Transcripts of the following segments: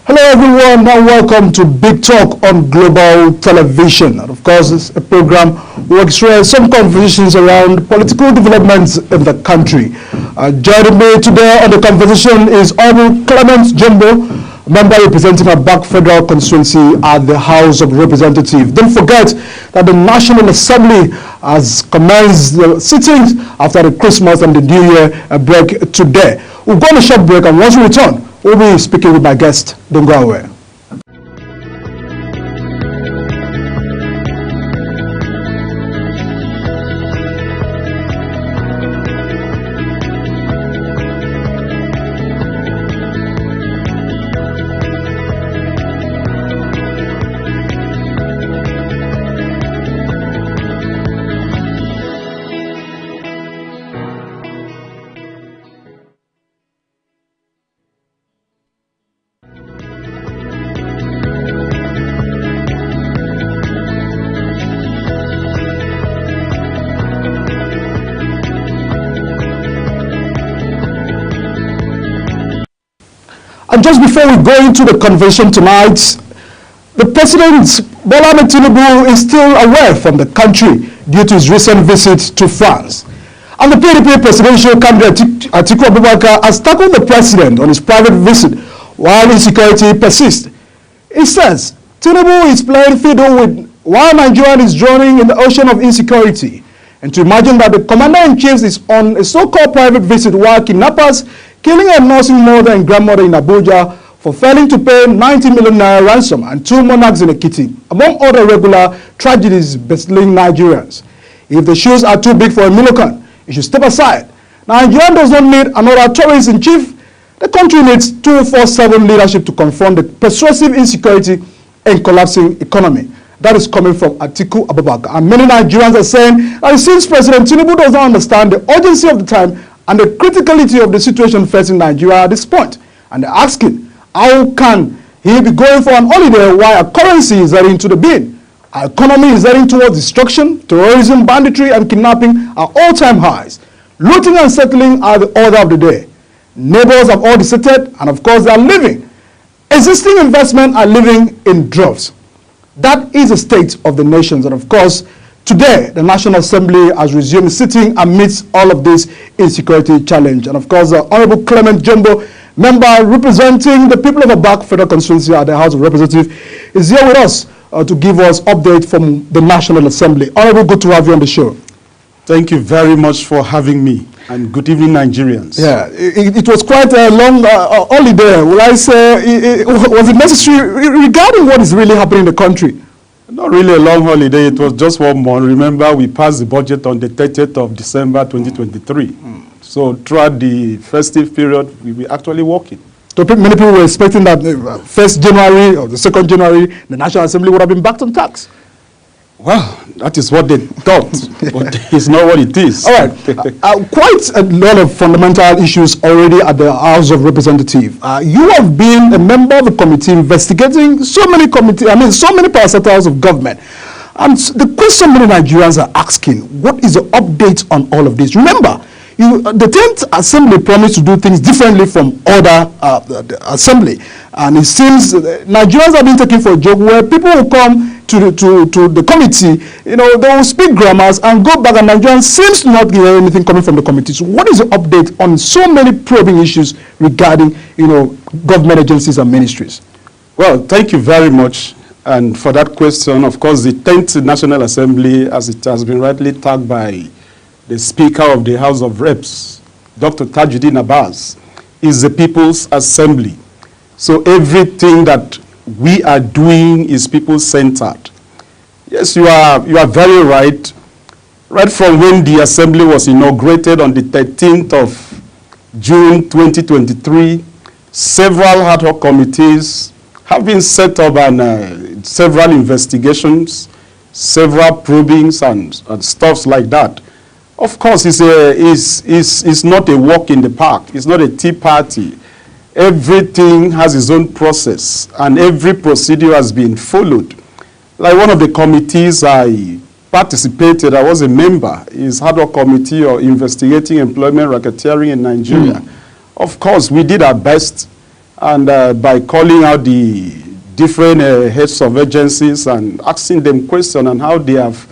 Hello everyone and welcome to Big Talk on Global Television. And of course, it's a program where we express some conversations around political developments in the country. Joining me today on the conversation is Honorable Clement Jumbo, member representing Abak Federal Constituency at the House of Representatives. Don't forget that the National Assembly has commenced the sittings after the Christmas and the New Year break today. We'll go on a short break, and once we return, we'll be speaking with my guest. Don't go away. And just before we go into the conversation tonight, the President, Bola Ahmed Tinubu, is still away from the country due to his recent visit to France. And the PDP presidential candidate Atiku Abubakar has tackled the President on his private visit while insecurity persists. He says Tinubu is playing fiddle with while Nigeria is drowning in the ocean of insecurity. And to imagine that the Commander-in-Chief is on a so-called private visit while kidnappers killing a nursing mother and grandmother in Abuja for failing to pay 90 million naira ransom and 2 monarchs in Ekiti, among other regular tragedies bustling Nigerians. If the shoes are too big for a Milokan, it should step aside. Nigeria does not need another terrorist-in-chief. The country needs 247 leadership to confront the persuasive insecurity and collapsing economy. That is coming from Atiku Abubakar. And many Nigerians are saying that since President Tinubu does not understand the urgency of the time and the criticality of the situation facing Nigeria at this point, and they're asking, how can he be going for an holiday while our currency is heading to the bin? Our economy is heading towards destruction, terrorism, banditry, and kidnapping are all-time highs. Looting and settling are the order of the day. Neighbors have all deserted, and of course they are living. Existing investment are living in droves. That is the state of the nations, and of course, today, the National Assembly has resumed sitting amidst all of this insecurity challenge. And of course, Honorable Clement Jumbo, member representing the people of Abak Federal Constituency at the House of Representatives, is here with us to give us update from the National Assembly. Honorable, good to have you on the show. Thank you very much for having me, and good evening, Nigerians. Yeah, it was quite a long holiday. Will I say, was it necessary regarding what is really happening in the country? Not really a long holiday, it was just 1 month. Remember, we passed the budget on the 30th of December 2023. So throughout the festive period, we were actually working. So many people were expecting that 1st January or the 2nd January, the National Assembly would have been back on tax. Well, that is what they thought, but it's not what it is. All right. Quite a lot of fundamental issues already at the House of Representatives. You have been a member of the committee investigating so many parastatals of government. And the question many Nigerians are asking, what is the update on all of this? Remember, the 10th Assembly promised to do things differently from other assembly. And it seems Nigerians have been taken for a joke where people will come to the committee, they will speak grammars and go back, and Nigerians seems to not hear anything coming from the committee. So what is the update on so many probing issues regarding, government agencies and ministries? Well, thank you very much. And for that question, of course, the 10th National Assembly, as it has been rightly tagged by the Speaker of the House of Reps, Dr. Tajuddin Abbas, is the People's Assembly. So everything that we are doing is people-centered. Yes, you are very right. Right from when the Assembly was inaugurated on the 13th of June 2023, several ad hoc committees have been set up, and several investigations, several probings and stuffs like that. Of course, it's not a walk in the park. It's not a tea party. Everything has its own process, and every procedure has been followed. Like one of the committees I participated, I was a member, is ad hoc committee or investigating employment racketeering in Nigeria. Of course, we did our best and by calling out the different heads of agencies and asking them questions on how they have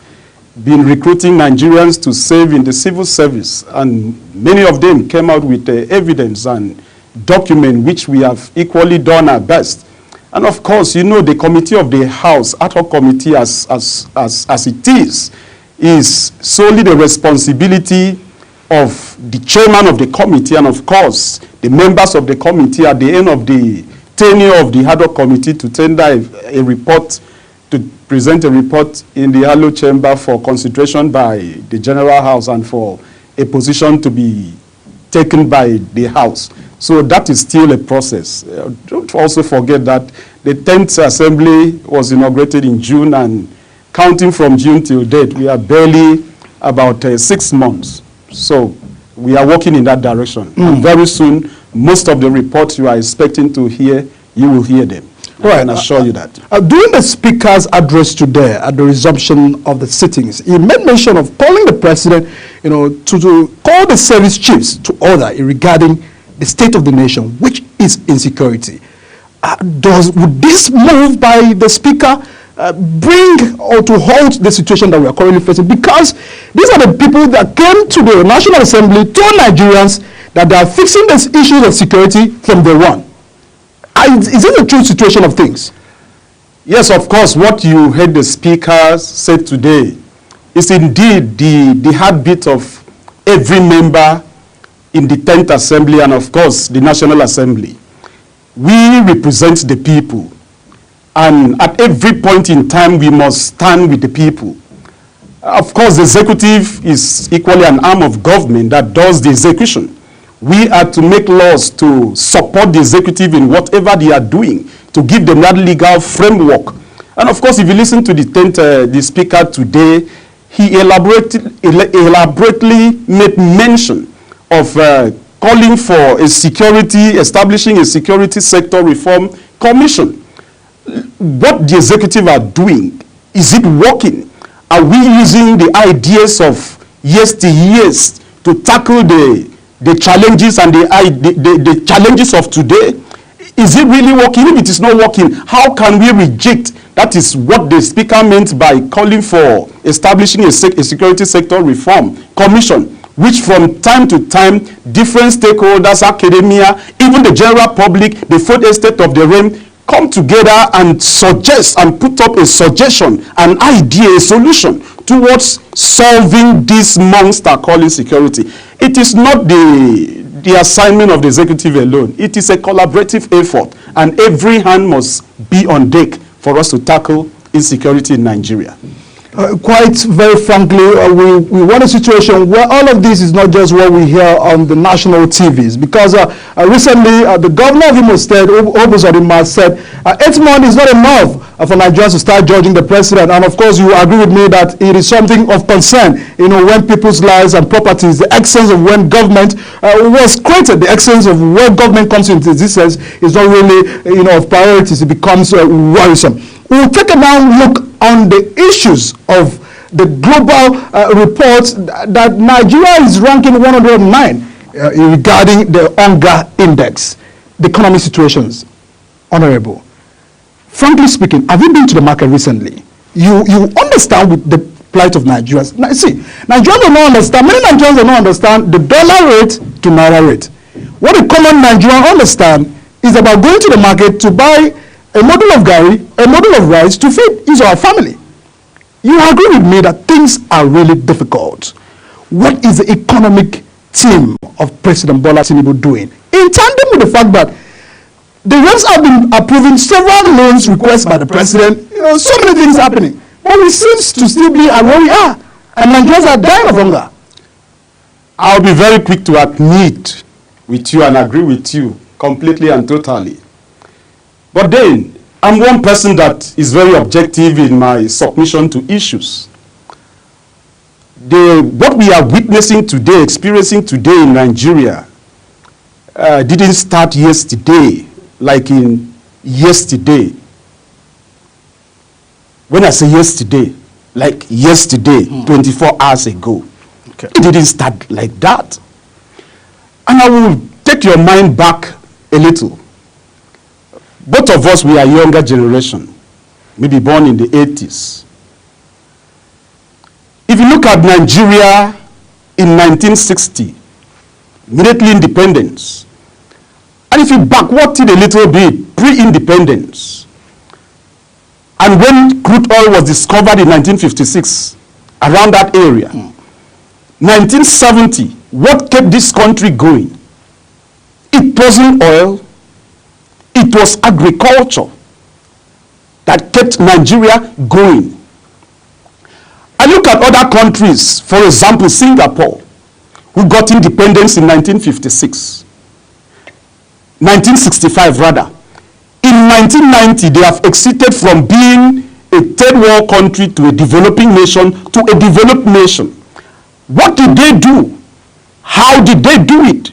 been recruiting Nigerians to serve in the civil service. And many of them came out with evidence and document which we have equally done our best. And of course, you know, the committee of the House, ad hoc committee as it is solely the responsibility of the chairman of the committee and of course the members of the committee at the end of the tenure of the ad hoc committee to tender a report, to present a report in the Halo chamber for consideration by the General House and for a position to be taken by the House. So that is still a process. Don't also forget that the 10th Assembly was inaugurated in June, and counting from June till date, we are barely about 6 months. So we are working in that direction. And very soon, most of the reports you are expecting to hear, you will hear them. Right. I can assure you that. During the Speaker's address today at the resumption of the sittings, he made mention of calling the President, you know, to call the service chiefs to order regarding the state of the nation, which is insecurity. Would this move by the Speaker bring or to halt the situation that we are currently facing? Because these are the people that came to the National Assembly, told Nigerians that they are fixing these issues of security from day one. Is it a true situation of things? Yes, of course. What you heard the Speaker say today is indeed the heartbeat of every member in the 10th Assembly and of course the National Assembly. We represent the people, and at every point in time we must stand with the people. Of course, the executive is equally an arm of government that does the execution. We are to make laws to support the executive in whatever they are doing, to give them that legal framework. And of course, if you listen to the Speaker today, he elaborately made mention of calling for establishing a security sector reform commission. What the executive are doing, is it working? Are we using the ideas of yesteryears to tackle the challenges and the challenges of today? Is it really working? If it is not working, how can we reject? That is what the Speaker meant by calling for establishing a security sector reform commission, which from time to time, different stakeholders, academia, even the general public, the fourth estate of the realm, come together and suggest and put up a suggestion, an idea, a solution towards solving this monster called insecurity. It is not the assignment of the executive alone. It is a collaborative effort, and every hand must be on deck for us to tackle insecurity in Nigeria. Quite very frankly, we want a situation where all of this is not just what we hear on the national TVs. Because recently, the governor of Imo State, Obo Uzodimma, said 8 months is not enough for Nigerians to start judging the president. And of course, you agree with me that it is something of concern, you know, when people's lives and properties, the essence of when government was created, the essence of where government comes into existence is not really, you know, of priorities. It becomes worrisome. We'll take a now look on the issues of the global reports that Nigeria is ranking 109 regarding the hunger index, the economic situations. Honorable, frankly speaking, have you been to the market recently? You understand with the plight of Nigerians. Now, see, Nigerians do not understand, many Nigerians do not understand the dollar rate to Naira rate. What a common Nigerian understand is about going to the market to buy a model of gari, a model of rice to feed his or her family. You agree with me that things are really difficult. What is the economic team of President Bola Tinubu doing? In tandem with the fact that the reps have been approving several loans requests by the president, you know, so many things happening. But we seem to still be where we are, and Nigerians are dying of hunger. I'll be very quick to admit with you and agree with you completely and totally. But then, I'm one person that is very objective in my submission to issues. What we are witnessing today, experiencing today in Nigeria, didn't start yesterday, like in yesterday. When I say yesterday, like yesterday, 24 hours ago. Okay. It didn't start like that. And I will take your mind back a little. both of us, we are younger generation, maybe born in the 80s. If you look at Nigeria in 1960, immediately independence, and if you backward it a little bit, pre-independence, and when crude oil was discovered in 1956, around that area, 1970, what kept this country going? It wasn't oil, it was agriculture that kept Nigeria going. I look at other countries, for example, Singapore, who got independence in 1956. 1965 rather. In 1990, they have exited from being a third world country to a developing nation to a developed nation. What did they do? How did they do it?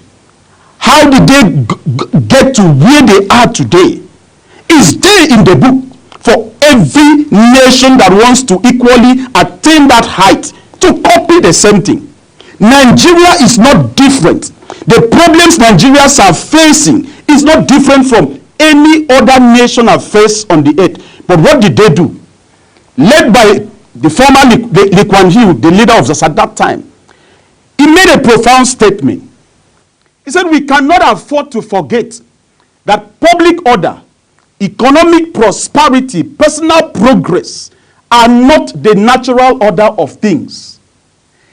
How did they get to where they are today? Is there in the book for every nation that wants to equally attain that height to copy the same thing? Nigeria is not different. The problems Nigerians are facing is not different from any other nation have faced on the earth. But what did they do? Led by the former Lee Kuan Yew, the leader of us at that time, he made a profound statement. He said, we cannot afford to forget that public order, economic prosperity, personal progress are not the natural order of things.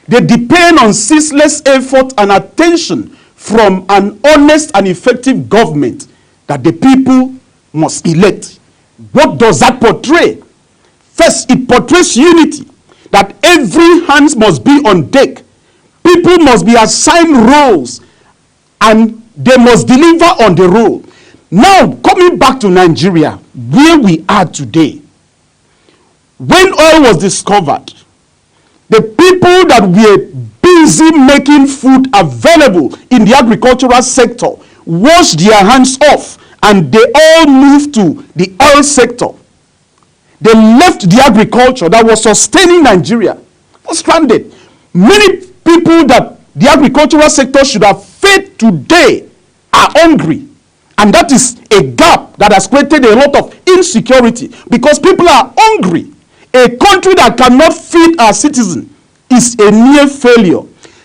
They depend on ceaseless effort and attention from an honest and effective government that the people must elect. What does that portray? First, it portrays unity, that every hand must be on deck. People must be assigned roles and they must deliver on the role. Now, coming back to Nigeria, where we are today, when oil was discovered, the people that were busy making food available in the agricultural sector washed their hands off and they all moved to the oil sector. They left the agriculture that was sustaining Nigeria, was stranded. Many people that the agricultural sector should have fed today are hungry. And that is a gap that has created a lot of insecurity because people are hungry. A country that cannot feed our citizens is a near failure.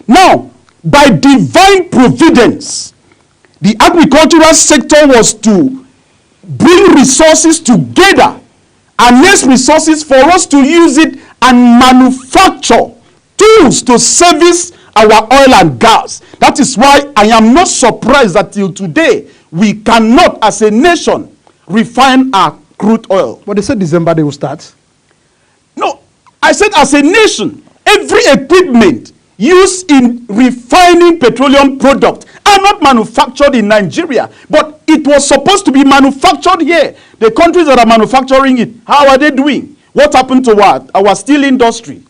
Now, by divine providence, the agricultural sector was to bring resources together, and these resources for us to use it and manufacture tools to service our oil and gas. That is why I am not surprised that till today we cannot as a nation refine our crude oil. But they said December they will start. No, I said as a nation, every equipment used in refining petroleum products are not manufactured in Nigeria, but it was supposed to be manufactured here. The countries that are manufacturing it, how are they doing? What happened to our steel industry?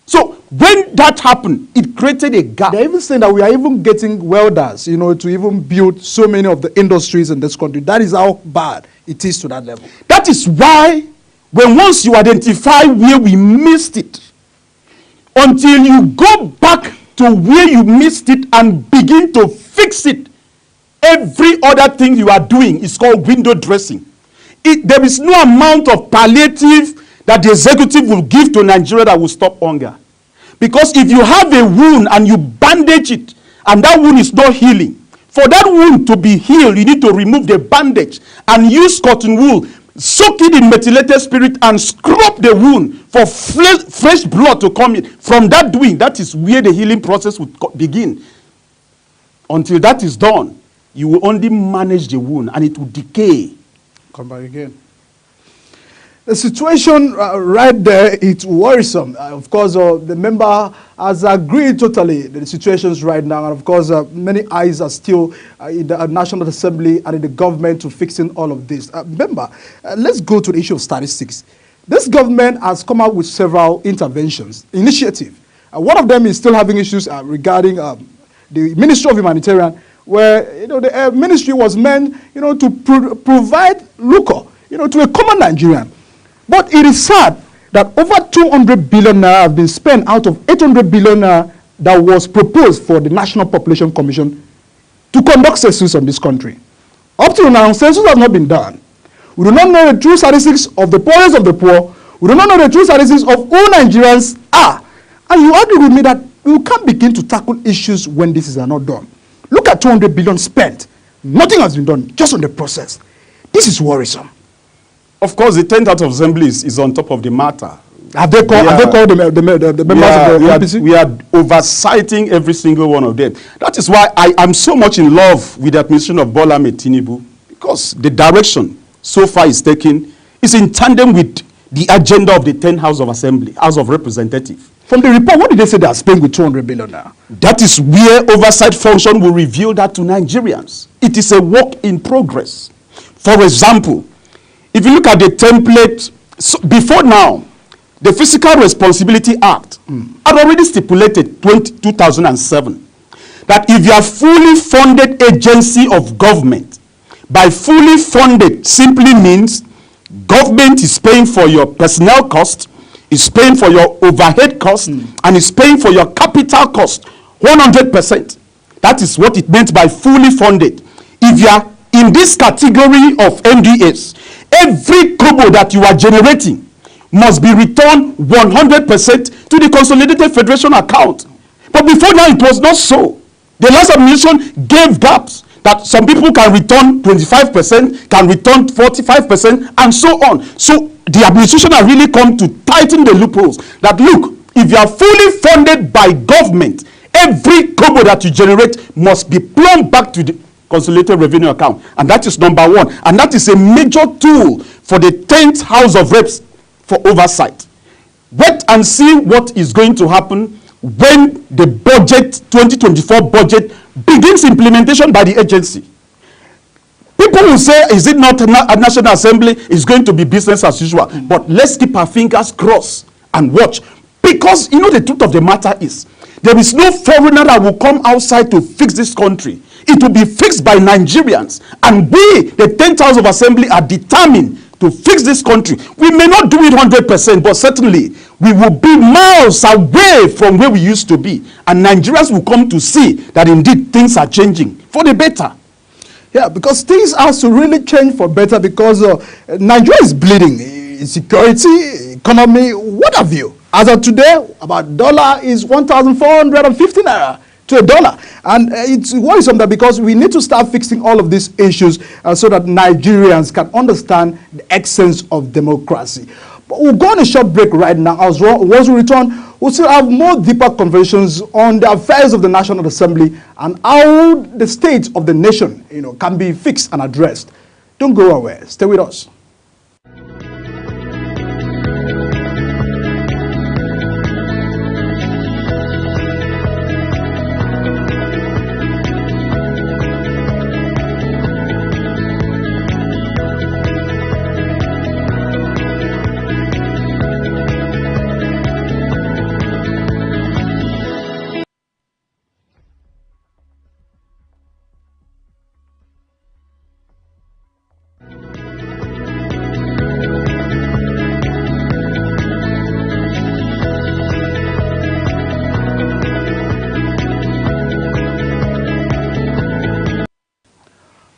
So when that happened, it created a gap. They're even saying that we are even getting welders, you know, to even build so many of the industries in this country. That is how bad it is to that level. That is why when once you identify where we missed it, until you go back to where you missed it and begin to fix it, every other thing you are doing is called window dressing. There is no amount of palliative that the executive will give to Nigeria that will stop hunger. Because if you have a wound and you bandage it, and that wound is not healing, for that wound to be healed, you need to remove the bandage and use cotton wool, soak it in methylated spirit and scrub the wound for fresh blood to come in. From that doing, that is where the healing process would begin. Until that is done, you will only manage the wound and it will decay. Come back again. The situation right there, it's worrisome. Of course, the member has agreed totally that the situation is right now. And of course, many eyes are still in the National Assembly and in the government to fixing all of this. Remember, let's go to the issue of statistics. This government has come out with several interventions, initiatives. One of them is still having issues regarding the Ministry of Humanitarian, where the ministry was meant to provide lucre to a common Nigerian. But it is sad that over 200 billion naira have been spent out of 800 billion naira that was proposed for the National Population Commission to conduct census on this country. Up till now, census has not been done. We do not know the true statistics of the poorest of the poor. We do not know the true statistics of who Nigerians are. And you argue with me that we can't begin to tackle issues when this is not done. Look at 200 billion spent. Nothing has been done, just on the process. This is worrisome. Of course, the 10th House of Assembly is on top of the matter. Have they called the members of the MPC? We are oversighting every single one of them. That is why I am so much in love with the administration of Bola Ahmed Tinubu, because the direction so far is taken is in tandem with the agenda of the 10th House of Assembly, House of Representatives. From the report, what did they say they are spending with 200 billion now? That is where oversight function will reveal that to Nigerians. It is a work in progress. For example, if you look at the template, before now, the Fiscal Responsibility Act had already stipulated 2007 that if you are fully funded agency of government, by fully funded simply means government is paying for your personnel cost, is paying for your overhead cost, and is paying for your capital cost 100%. That is what it meant by fully funded. If you are in this category of MDAs, every kobo that you are generating must be returned 100% to the Consolidated Federation account. But before now, it was not so. The last administration gave gaps that some people can return 25%, can return 45%, and so on. So the administration has really come to tighten the loopholes. That look, if you are fully funded by government, every kobo that you generate must be plumbed back to the Consolidated Revenue account. And that is number one. And that is a major tool for the 10th House of Reps for oversight. Wait and see what is going to happen when the budget, 2024 budget, begins implementation by the agency. People will say, is it not a National Assembly? It's going to be business as usual. But let's keep our fingers crossed and watch. Because, you know, the truth of the matter is, there is no foreigner that will come outside to fix this country. It will be fixed by Nigerians. And we, the 10th House of Assembly, are determined to fix this country. We may not do it 100%, but certainly we will be miles away from where we used to be. And Nigerians will come to see that indeed things are changing for the better. Yeah, because things have to really change for better, because Nigeria is bleeding. Insecurity, economy, what have you. As of today, about dollar is 1,450 naira to a dollar. And it's worrisome that, because we need to start fixing all of these issues so that Nigerians can understand the essence of democracy. But we'll go on a short break right now. Once we return, we'll still have more deeper conversations on the affairs of the National Assembly and how the state of the nation, can be fixed and addressed. Don't go away. Stay with us.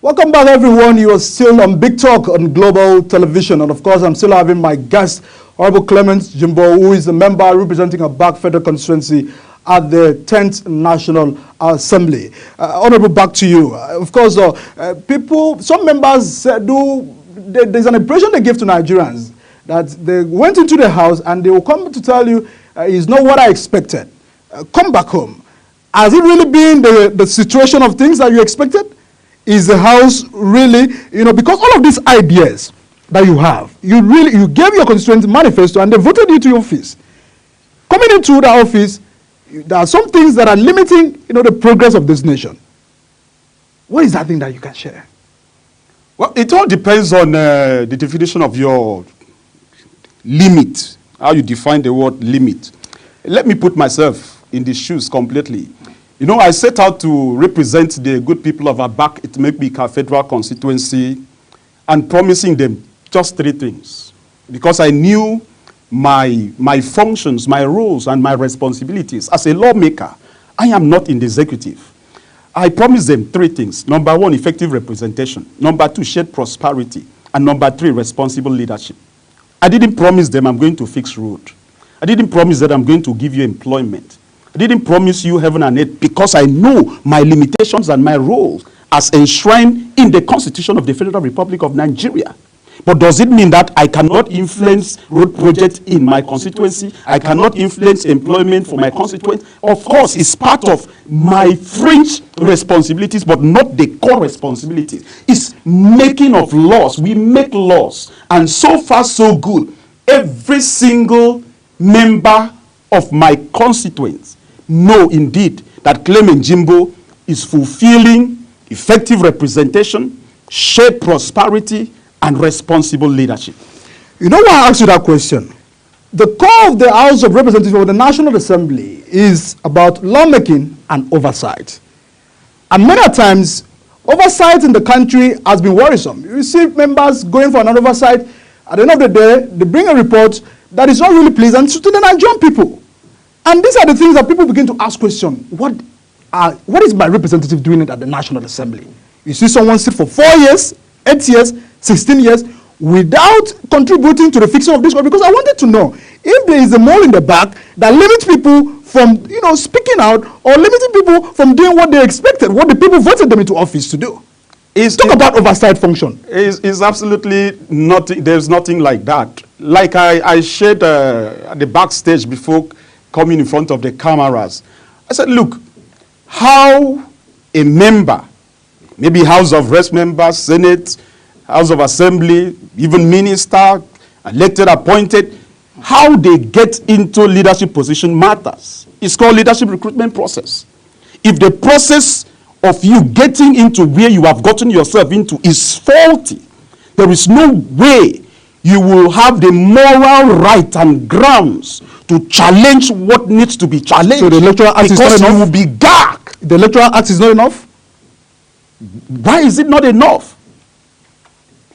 Welcome back, everyone. You are still on Big Talk on Global Television. And of course, I'm still having my guest, Honorable Clement Jimbo, who is a member representing a Abak Federal Constituency at the 10th National Assembly. Honorable, back to you. Of course, some members there's an impression they give to Nigerians that they went into the house and they will come to tell you, it's not what I expected. Come back home. Has it really been the situation of things that you expected? Is the house really, because all of these ideas that you have, you gave your constituent manifesto and they voted you to your office. Coming into the office, there are some things that are limiting, the progress of this nation. What is that thing that you can share? Well, it all depends on the definition of your limit, how you define the word limit. Let me put myself in the shoes completely. I set out to represent the good people of Abak Itmekbika Federal Constituency and promising them just three things. Because I knew my functions, my roles, and my responsibilities. As a lawmaker, I am not in the executive. I promised them 3 things. Number 1, effective representation. Number 2, shared prosperity. And number 3, responsible leadership. I didn't promise them I'm going to fix road. I didn't promise that I'm going to give you employment. I didn't promise you heaven and earth because I know my limitations and my roles as enshrined in the Constitution of the Federal Republic of Nigeria. But does it mean that I cannot influence road projects in my constituency? I cannot influence employment for my constituents? Of course, it's part of my fringe responsibilities, but not the core responsibilities. It's making of laws. We make laws. And so far, so good. Every single member of my constituents know indeed that Clement Jimbo is fulfilling effective representation, shared prosperity, and responsible leadership. You know why I asked you that question? The core of the House of Representatives of the National Assembly is about lawmaking and oversight. And many times, oversight in the country has been worrisome. You see members going for an oversight, at the end of the day, they bring a report that is not really pleasant to the Nigerian people. And these are the things that people begin to ask questions. What is my representative doing it at the National Assembly? You see someone sit for 4 years, 8 years, 16 years without contributing to the fixing of this country, because I wanted to know if there is a mole in the back that limits people from, speaking out, or limiting people from doing what they expected, what the people voted them into office to do. Talk about oversight function. It's absolutely nothing. There's nothing like that. Like I shared at the backstage before coming in front of the cameras. I said, look, how a member, maybe House of Reps members, Senate, House of Assembly, even minister, elected, appointed, how they get into leadership position matters. It's called leadership recruitment process. If the process of you getting into where you have gotten yourself into is faulty, there is no way you will have the moral right and grounds to challenge what needs to be challenged. So the Electoral Act is not enough? Because you will be dark. The Electoral Act is not enough? Why is it not enough?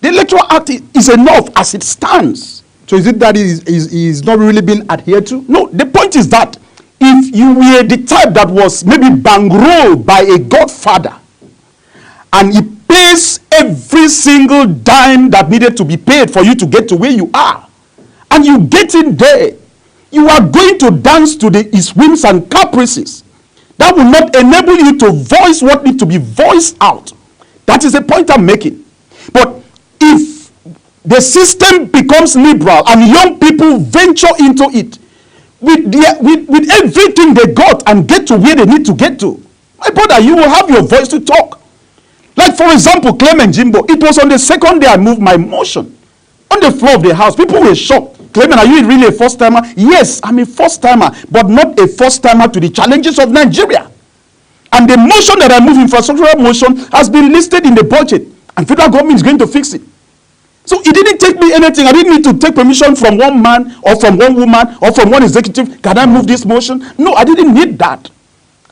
The Electoral Act is enough as it stands. So is it that is not really being adhered to? No, the point is that if you were the type that was maybe bankrolled by a godfather and he pays every single dime that needed to be paid for you to get to where you are, and you get in there, you are going to dance to his whims and caprices. That will not enable you to voice what needs to be voiced out. That is the point I'm making. But if the system becomes liberal and young people venture into it with everything they got and get to where they need to get to, my brother, you will have your voice to talk. Like, for example, Clement Jimbo, it was on the second day I moved my motion on the floor of the House. People were shocked. Clement, are you really a first-timer? Yes, I'm a first-timer, but not a first-timer to the challenges of Nigeria. And the motion that I moved, infrastructural motion, has been listed in the budget, and federal government is going to fix it. So it didn't take me anything. I didn't need to take permission from one man or from one woman or from one executive. Can I move this motion? No, I didn't need that.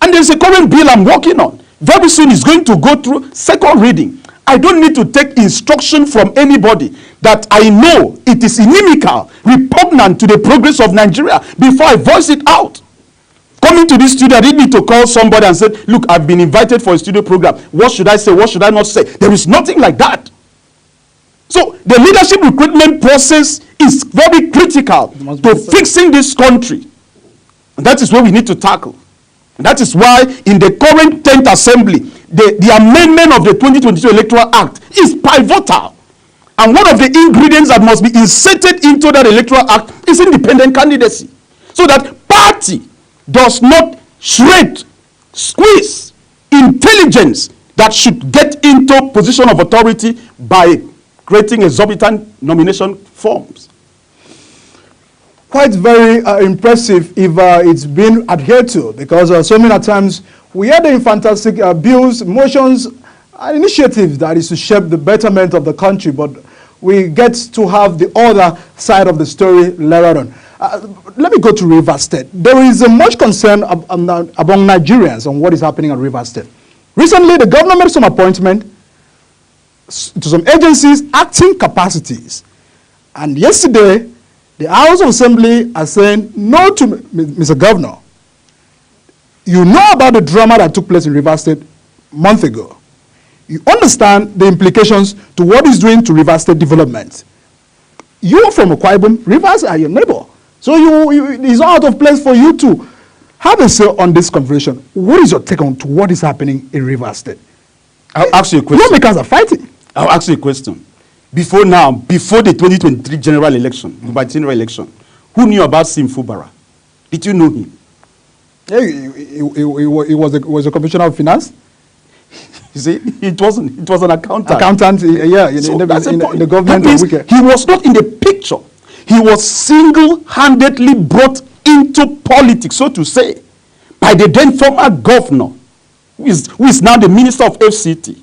And there's a current bill I'm working on. Very soon it's going to go through second reading. I don't need to take instruction from anybody that I know it is inimical, repugnant to the progress of Nigeria before I voice it out. Coming to this studio, I didn't need to call somebody and say, look, I've been invited for a studio program. What should I say? What should I not say? There is nothing like that. So the leadership recruitment process is very critical to fixing this country. And that is what we need to tackle. And that is why in the current 10th Assembly, the amendment of the 2022 Electoral Act is pivotal. And one of the ingredients that must be inserted into that Electoral Act is independent candidacy. So that party does not shred, squeeze intelligence that should get into position of authority by creating exorbitant nomination forms. Quite very impressive if it's been adhered to, because so many times we hear the fantastic bills, motions, and initiatives that is to shape the betterment of the country, but we get to have the other side of the story later on. Let me go to Rivers State. There is much concern among Nigerians on what is happening at Rivers State. Recently, the government made some appointment to some agencies acting capacities. And yesterday, the House of Assembly are saying no to Mr. Governor. You know about the drama that took place in Rivers State month ago. You understand the implications to what he's doing to Rivers State development. You're from Akwa Ibom, Rivers are your neighbor. So it's not out of place for you to have a say on this conversation. What is your take on to what is happening in Rivers State? I'll ask you a question. Lawmakers are fighting. I'll ask you a question. Before the 2023 general election, who knew about Sim Fubara? Did you know him? He was a commissioner of finance. You see, it was an accountant. Accountant, yeah, in the government. That means he was not in the picture. He was single-handedly brought into politics, so to say, by the then former governor, who is now the minister of FCT.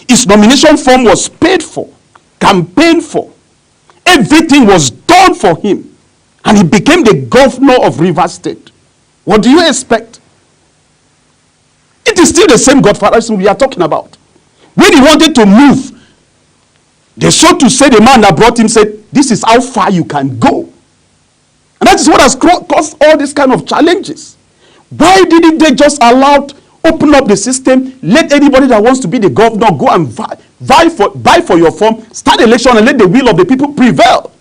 His nomination form was paid for, campaigned for. Everything was done for him. And he became the governor of Rivers State. What do you expect? It is still the same godfatherism we are talking about. When he wanted to move, so to say, the man that brought him said, this is how far you can go. And that is what has caused all these kind of challenges. Why didn't they just open up the system, let anybody that wants to be the governor go and buy for your form, start election, and let the will of the people prevail?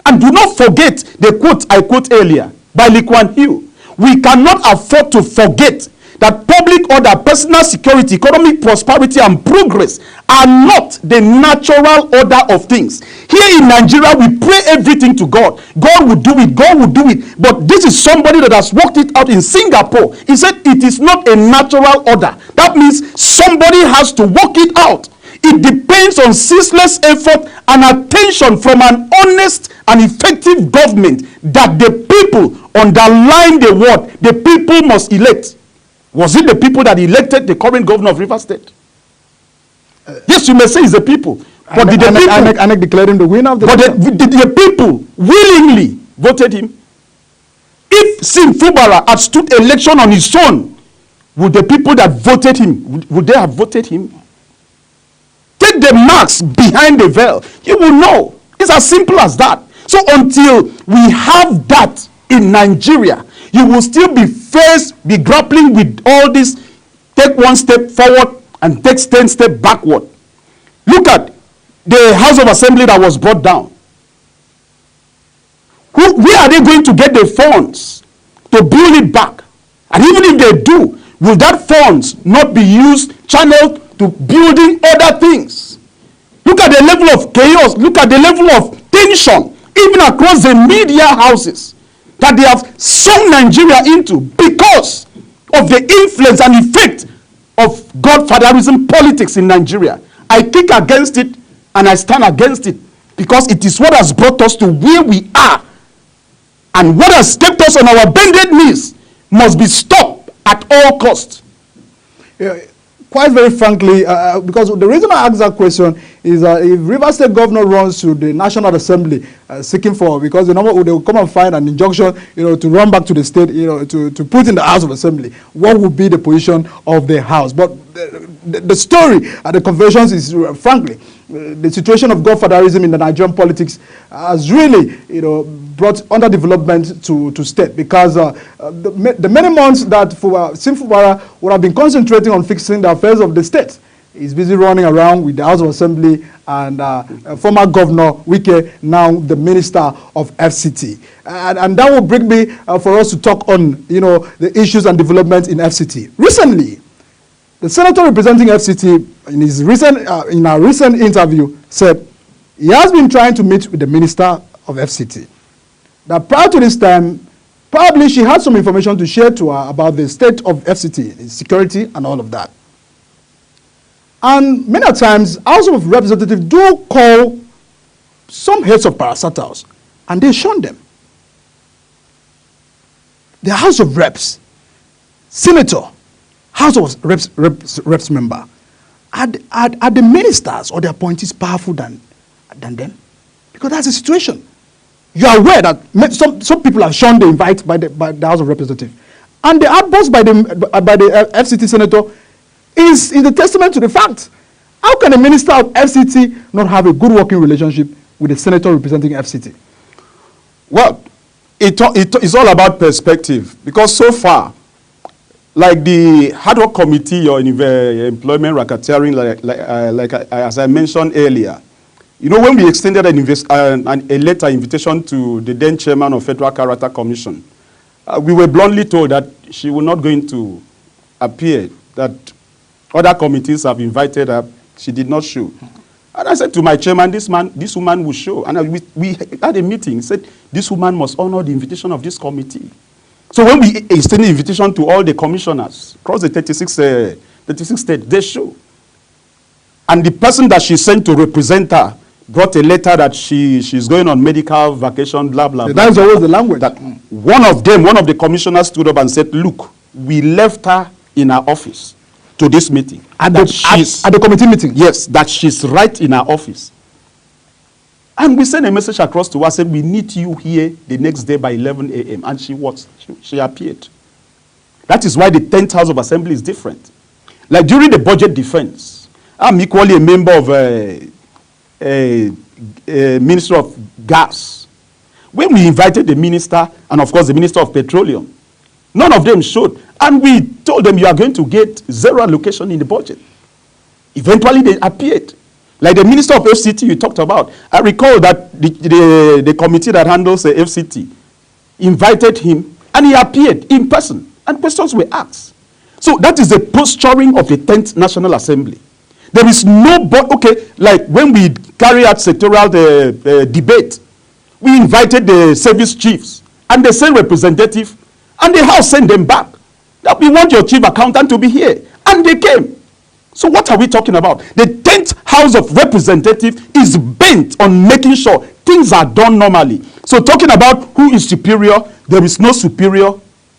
And do not forget the quote I quote earlier by Lee Kuan Yew. We cannot afford to forget that public order, personal security, economic prosperity, and progress are not the natural order of things. Here in Nigeria, we pray everything to God. God will do it. God will do it. But this is somebody that has worked it out in Singapore. He said it is not a natural order. That means somebody has to work it out. It depends on ceaseless effort and attention from an honest and effective government that the people, underline the word, the people must elect. Was it the people that elected the current governor of Rivers State? Yes, you may say it's the people. But did the people... INEC declared him the winner of the... But did the people willingly voted him? If Sim Fubara had stood election on his own, would the people that voted him, would they have voted him? Take the marks behind the veil. You will know. It's as simple as that. So until we have that in Nigeria, you will still be grappling with all this, take one step forward and take 10 steps backward. Look at the House of Assembly that was brought down. Where are they going to get the funds to build it back? And even if they do, will that funds not be used, channeled to building other things? Look at the level of chaos. Look at the level of tension, even across the media houses, that they have sunk Nigeria into because of the influence and effect of godfatherism politics in Nigeria. I kick against it and I stand against it because it is what has brought us to where we are. And what has kept us on our bended knees must be stopped at all costs. Yeah, quite very frankly, because the reason I asked that question is if Rivers State governor runs to the National Assembly seeking for, because they will come and find an injunction, to run back to the state, to put in the House of Assembly, what would be the position of the House? But the story at the conventions is, frankly, the situation of godfatherism in the Nigerian politics has really, brought underdevelopment to state, because the many months that Sim Fubara would have been concentrating on fixing the affairs of the state, he's busy running around with the House of Assembly and former Governor Wike, now the Minister of FCT. And that will bring me for us to talk on, the issues and developments in FCT. Recently, the senator representing FCT in a recent interview said he has been trying to meet with the Minister of FCT. That prior to this time, probably she had some information to share to her about the state of FCT, its security and all of that. And many times, House of Representatives do call some heads of parastatals, and they shun them. The House of Reps, Senator, House of Reps member, are the ministers or the appointees powerful than them? Because that's the situation. You are aware that some people have shunned the invite by the House of Representatives. And the outburst by the FCT senator is the testament to the fact. How can a minister of FCT not have a good working relationship with a senator representing FCT? Well, it's all about perspective, because so far, like the hard work committee or employment racketeering, as I mentioned earlier, you know, when we extended a letter invitation to the then chairman of Federal Character Commission, we were bluntly told that she was not going to appear, that other committees have invited her. She did not show. And I said to my chairman, this woman will show. And we had a meeting, said this woman must honor the invitation of this committee. So when we extended the invitation to all the commissioners across the 36 states, they show. And the person that she sent to represent her brought a letter that she's going on medical vacation, blah, blah, blah. That's always the language. That one of the commissioners stood up and said, look, we left her in her office to this meeting. At the committee meeting? Yes, that she's right in her office. And we sent a message across to her, said, we need you here the next day by 11 a.m. And she appeared. That is why the 10th House of Assembly is different. Like during the budget defense, I'm equally a member of a Minister of Gas. When we invited the minister, and of course the Minister of Petroleum, none of them showed. And we told them, you are going to get zero allocation in the budget. Eventually they appeared. Like the Minister of FCT you talked about. I recall that the committee that handles the FCT invited him, and he appeared in person, and questions were asked. So that is the posturing of the 10th National Assembly. There is no, like when we carry out sectorial debate, we invited the service chiefs, and they sent representative, and the House sent them back. That we want your chief accountant to be here, and they came. So what are we talking about? The 10th House of Representatives is bent on making sure things are done normally. So talking about who is superior, there is no superior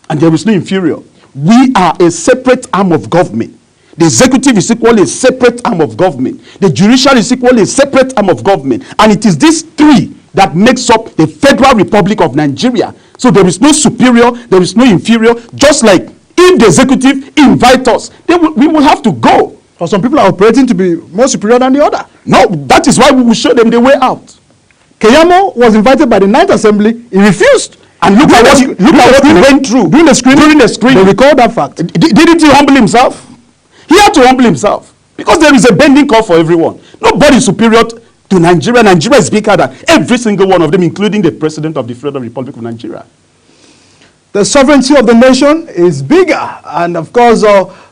and there is no inferior. We are a separate arm of government. The executive is equally a separate arm of government. The judiciary is equally a separate arm of government. And it is these three that makes up the Federal Republic of Nigeria. So there is no superior, there is no inferior. Just like if the executive invite us, then we will have to go. Or some people are operating to be more superior than the other. No, that is why we will show them the way out. Keyamo was invited by the 9th Assembly. He refused. And look at what he went through. During the screening, they recall that fact. Didn't he humble himself? He had to humble himself. Because there is a bending call for everyone. Nobody is superior to Nigeria. Nigeria is bigger than every single one of them, including the President of the Federal Republic of Nigeria. The sovereignty of the nation is bigger, and of course,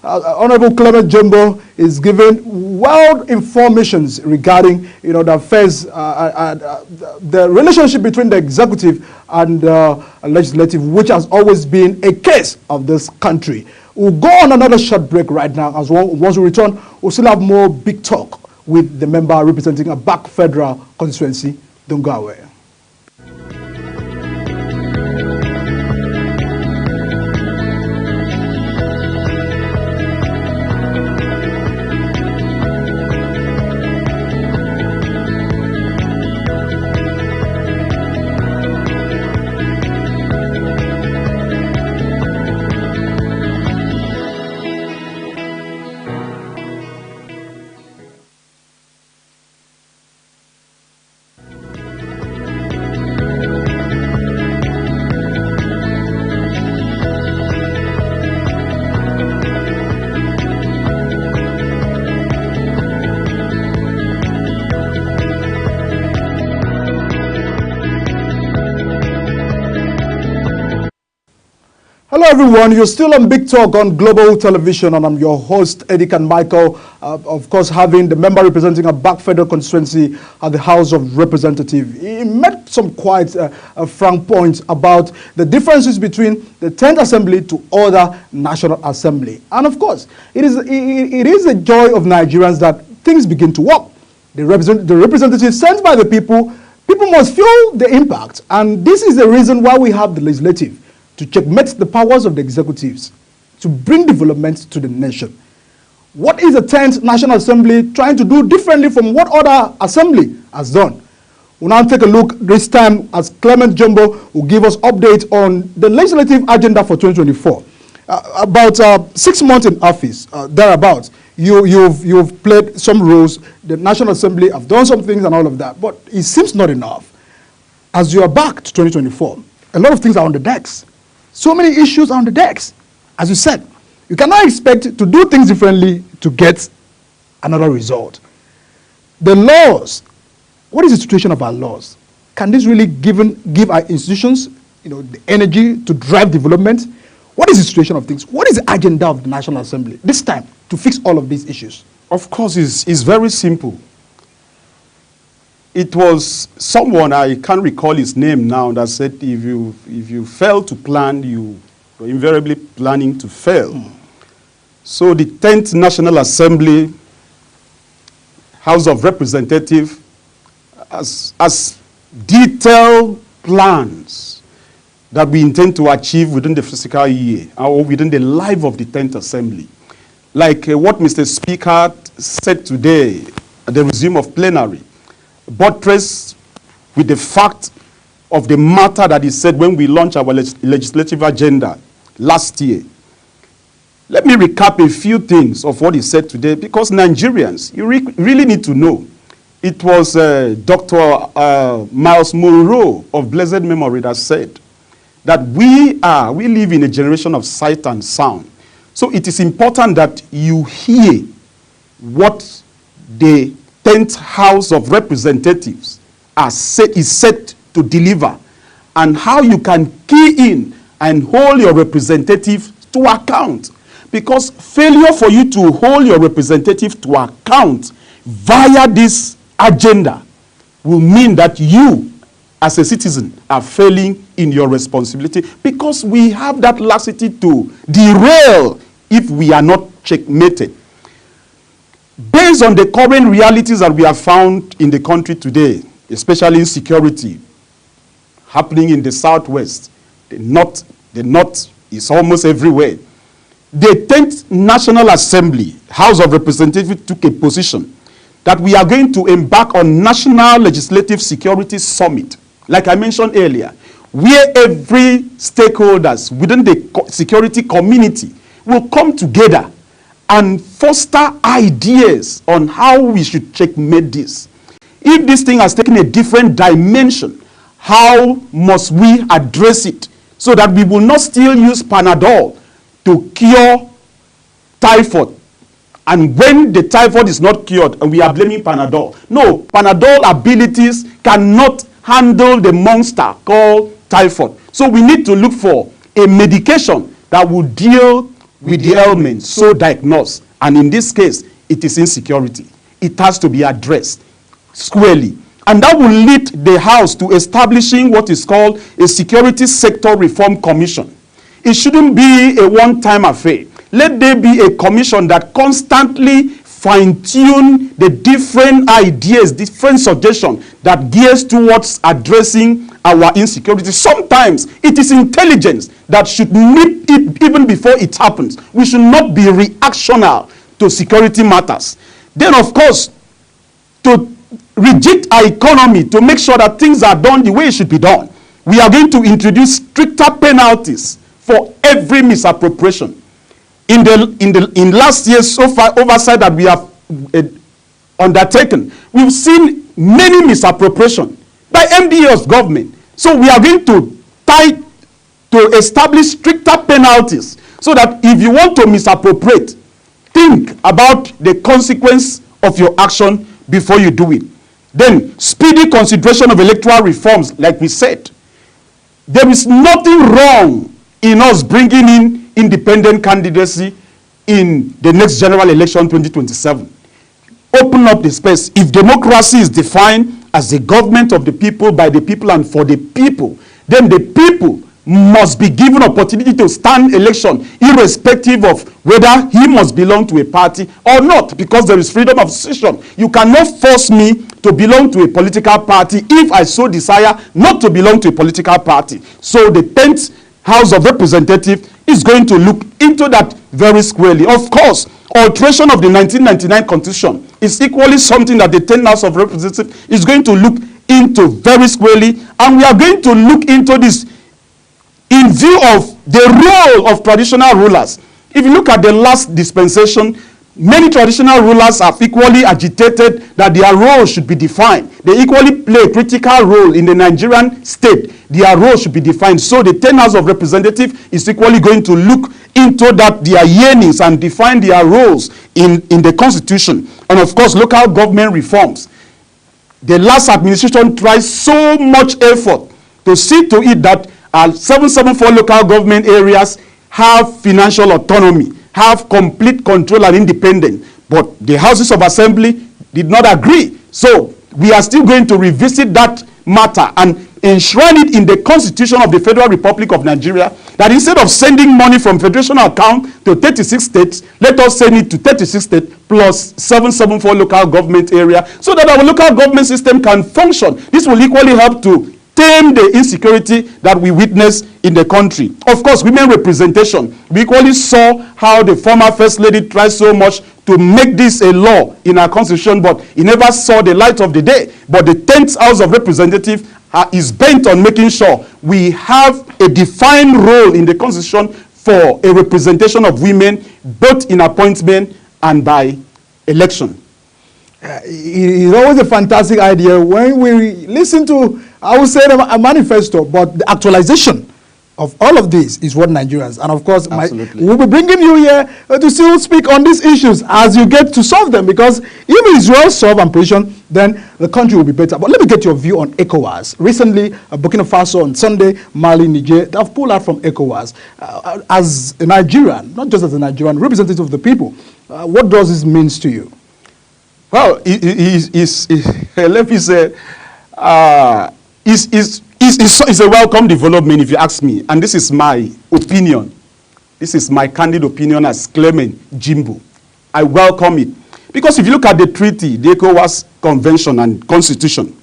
Honorable Clement Jumbo is giving well informations regarding, the affairs, the relationship between the executive and legislative, which has always been a case of this country. We'll go on another short break right now. Once we return, we'll still have more big talk with the member representing a back federal constituency. Don't go away. Hello everyone, you're still on Big Talk on Global Television, and I'm your host, Eddie Michael. Of course, having the member representing a back federal constituency at the House of Representatives. He made some quite frank points about the differences between the 10th Assembly to other National Assembly. And of course, it is a joy of Nigerians that things begin to work. The representatives sent by the people must feel the impact. And this is the reason why we have the legislative, to checkmate the powers of the executives, to bring development to the nation. What is the 10th National Assembly trying to do differently from what other assembly has done? We'll now take a look this time as Clement Jumbo will give us update on the legislative agenda for 2024. About 6 months in office, thereabouts, you've played some roles. The National Assembly have done some things and all of that, but it seems not enough. As you are back to 2024, a lot of things are on the decks. So many issues are on the decks. As you said, You cannot expect to do things differently to get another result. The laws, what is the situation of our laws? Can this really give our institutions, the energy to drive development? What is the situation of things? What is the agenda of the National Assembly this time to fix all of these issues? Of course, it's very simple. It was someone, I can't recall his name now, that said if you fail to plan, you're invariably planning to fail. So the 10th National Assembly, House of Representatives, as detailed plans that we intend to achieve within the fiscal year or within the life of the 10th Assembly. Like what Mr. Speaker said today at the resume of plenary, buttressed with the fact of the matter that he said when we launched our legislative agenda last year. Let me recap a few things of what he said today, because Nigerians, you really need to know. It was Dr. Miles Monroe of blessed memory that said that we live in a generation of sight and sound. So it is important that you hear what the 10th House of Representatives is set to deliver, and how you can key in and hold your representative to account. Because failure for you to hold your representative to account via this agenda will mean that you, as a citizen, are failing in your responsibility, because we have that laxity to derail if we are not checkmated. Based on the current realities that we have found in the country today, especially insecurity happening in the southwest, the north is almost everywhere. The 10th National Assembly, House of Representatives, took a position that we are going to embark on National Legislative Security Summit, like I mentioned earlier, where every stakeholders within the security community will come together and foster ideas on how we should checkmate this. If this thing has taken a different dimension, how must we address it so that we will not still use Panadol to cure typhoid? And when the typhoid is not cured and we are blaming Panadol. No, Panadol abilities cannot handle the monster called typhoid. So we need to look for a medication that will deal with the ailment so diagnosed. And in this case, it is insecurity. It has to be addressed squarely. And that will lead the House to establishing what is called a Security Sector Reform Commission. It shouldn't be a one-time affair. Let there be a commission that constantly fine-tune the different ideas, different suggestions that gears towards addressing our insecurity. Sometimes it is intelligence that should meet it even before it happens. We should not be reactionary to security matters. Then, of course, to reject our economy, to make sure that things are done the way it should be done, we are going to introduce stricter penalties for every misappropriation. In last year's so far oversight that we have undertaken, we've seen many misappropriation by MDA of government. So we are going to establish stricter penalties so that if you want to misappropriate, think about the consequence of your action before you do it. Then, speedy consideration of electoral reforms, like we said. There is nothing wrong in us bringing in independent candidacy in the next general election 2027. Open up the space. If democracy is defined as the government of the people, by the people, and for the people, then the people must be given opportunity to stand election, irrespective of whether he must belong to a party or not, because there is freedom of association. You cannot force me to belong to a political party if I so desire not to belong to a political party. So the 10th House of Representatives is going to look into that very squarely. Of course, alteration of the 1999 Constitution is equally something that the 10th House of Representatives is going to look into very squarely, and we are going to look into this in view of the role of traditional rulers. If you look at the last dispensation, many traditional rulers have equally agitated that their role should be defined. They equally play a critical role in the Nigerian state. Their role should be defined. So the 10th House of Representatives is equally going to look into that their yearnings and define their roles in the constitution. And of course, local government reforms. The last administration tried so much effort to see to it that 774 local government areas have financial autonomy, have complete control and independence. But the houses of assembly did not agree. So we are still going to revisit that matter and enshrine it in the Constitution of the Federal Republic of Nigeria, that instead of sending money from federation account to 36 states, let us send it to 36 states plus 774 local government area, so that our local government system can function. This will equally help to tame the insecurity that we witness in the country. Of course, women representation. We equally saw how the former First Lady tried so much to make this a law in our constitution, but it never saw the light of the day. But the 10th House of Representatives is bent on making sure we have a defined role in the constitution for a representation of women, both in appointment and by election. It's always a fantastic idea when we listen to, I would say, a manifesto, but the actualization of all of this is what Nigerians, and of course, we'll be bringing you here to still speak on these issues as you get to solve them, because if it's well solved and positioned, then the country will be better. But let me get your view on ECOWAS. Recently, Burkina Faso on Sunday, Mali, Niger, they have pulled out from ECOWAS. As a Nigerian, not just as a Nigerian, representative of the people, what does this mean to you? Well, let me say, it's a welcome development, if you ask me. And this is my opinion. This is my candid opinion as Clement Jimbo. I welcome it. Because if you look at the treaty, the ECOWAS Convention and Constitution,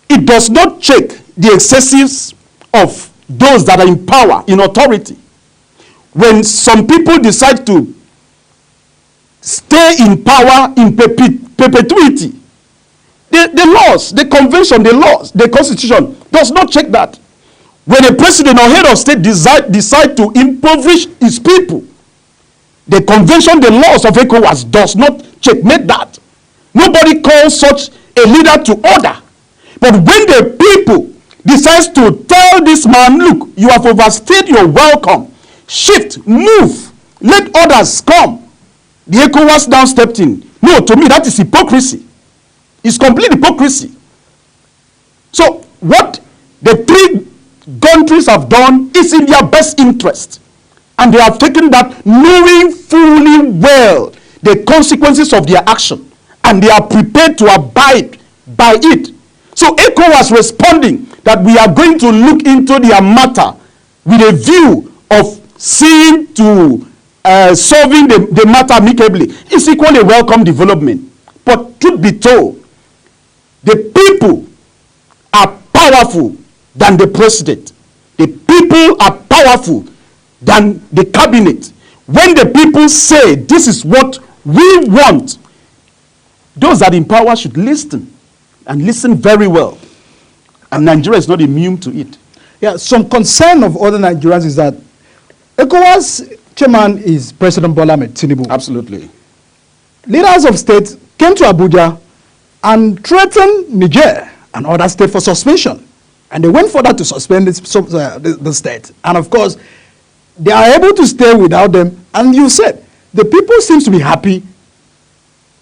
it does not check the excesses of those that are in power, in authority. When some people decide to stay in power in perpetuity, the laws, the convention, the laws, the constitution does not check that. When a president or head of state decide to impoverish his people, the convention, the laws of ECOWAS does not checkmate that. Nobody calls such a leader to order. But when the people decides to tell this man, look, you have overstayed your welcome, shift, move, let others come, the ECOWAS now stepped in. No, to me, that is hypocrisy. It's complete hypocrisy. So what the three countries have done is in their best interest. And they have taken that knowing fully well the consequences of their action. And they are prepared to abide by it. So ECOWAS responding that we are going to look into their matter with a view of seeing to solving the matter amicably is equally a welcome development. But truth be told, the people are powerful than the president. The people are powerful than the cabinet. When the people say this is what we want, those that are in power should listen, and listen very well. And Nigeria is not immune to it. Yeah, some concern of other Nigerians is that ECOWAS chairman is President Bola Ahmed Tinubu. Absolutely. Leaders of states came to Abuja and threatened Niger and other states for suspension. And they went further to suspend the state. And of course, they are able to stay without them. And you said, the people seems to be happy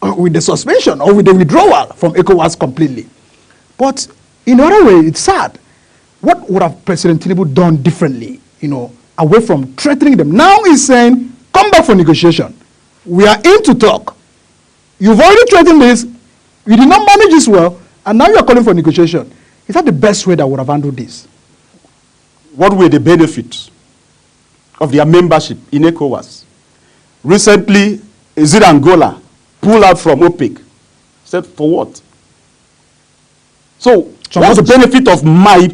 with the suspension or with the withdrawal from ECOWAS completely. But in another way, it's sad. What would have President Tinubu done differently, away from threatening them? Now he's saying, come back for negotiation. We are in to talk. You've already threatened this. You did not manage this well, and now you are calling for negotiation. Is that the best way that would have handled this? What were the benefits of their membership in ECOWAS? Recently, is it Angola pulled out from OPEC? Said, for what? So what's the benefit of my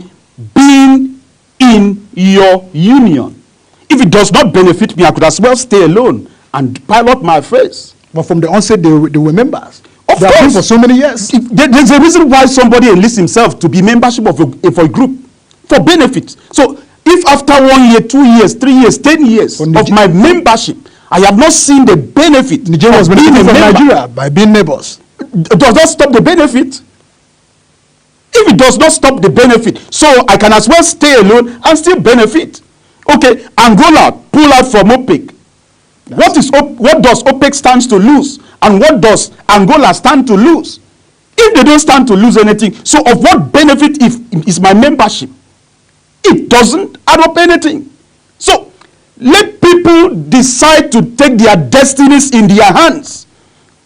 being in your union? If it does not benefit me, I could as well stay alone and pilot my affairs. But from the onset, they were members. Of course. They have been for so many years. There's a reason why somebody enlists himself to be membership of a group for benefits. So if after 1 year, 2 years, 3 years, 10 years of my membership, I have not seen the benefit. Nigeria was benefiting from Nigeria by being neighbors. Does that stop the benefit? If it does not stop the benefit, so I can as well stay alone and still benefit. Okay, Angola pull out from OPEC. What does OPEC stand to lose? And what does Angola stand to lose? If they don't stand to lose anything, so of what benefit is my membership? It doesn't add up anything. So let people decide to take their destinies in their hands,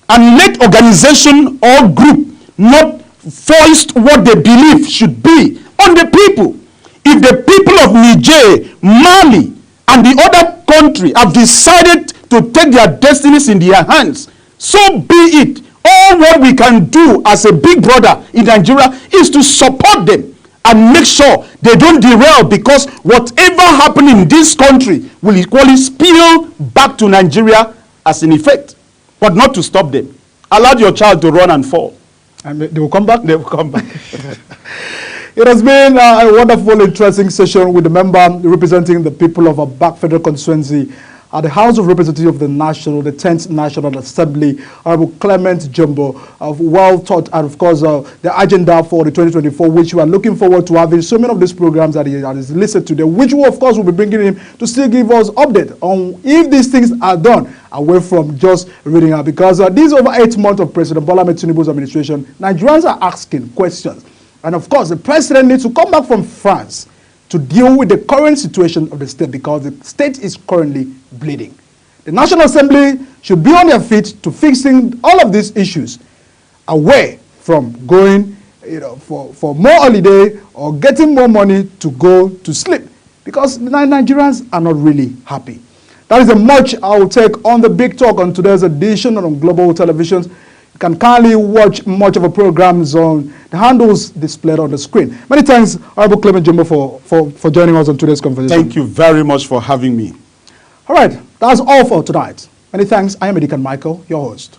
and let organization or group not foist what they believe should be on the people. If the people of Niger, Mali, and the other country have decided to take their destinies in their hands, so be it. All what we can do as a big brother in Nigeria is to support them and make sure they don't derail, because whatever happened in this country will equally spill back to Nigeria as an effect, but not to stop them. Allow your child to run and fall. And they will come back? They will come back. It has been a wonderful, interesting session with the member representing the people of Abak Federal Constituency at the House of Representatives of the 10th National Assembly, Honorable Clement Jumbo, well thought, and of course the agenda for the 2024, which we are looking forward to having so many of these programs that is listed today, which we of course will be bringing him to still give us update on if these things are done away from just reading out, because these over 8 months of President Bola Ahmed Tinubu's administration, Nigerians are asking questions. And of course, the president needs to come back from France to deal with the current situation of the state, because the state is currently bleeding. The National Assembly should be on their feet to fixing all of these issues, away from going for more holiday or getting more money to go to sleep, because the Nigerians are not really happy. That is much I will take on the Big Talk on today's edition on Global Television. You can kindly watch much of the programs on the handles displayed on the screen. Many thanks, Honorable Clement Jumbo, for joining us on today's conversation. Thank you very much for having me. All right, that's all for tonight. Many thanks. I am Edikan Michael, your host.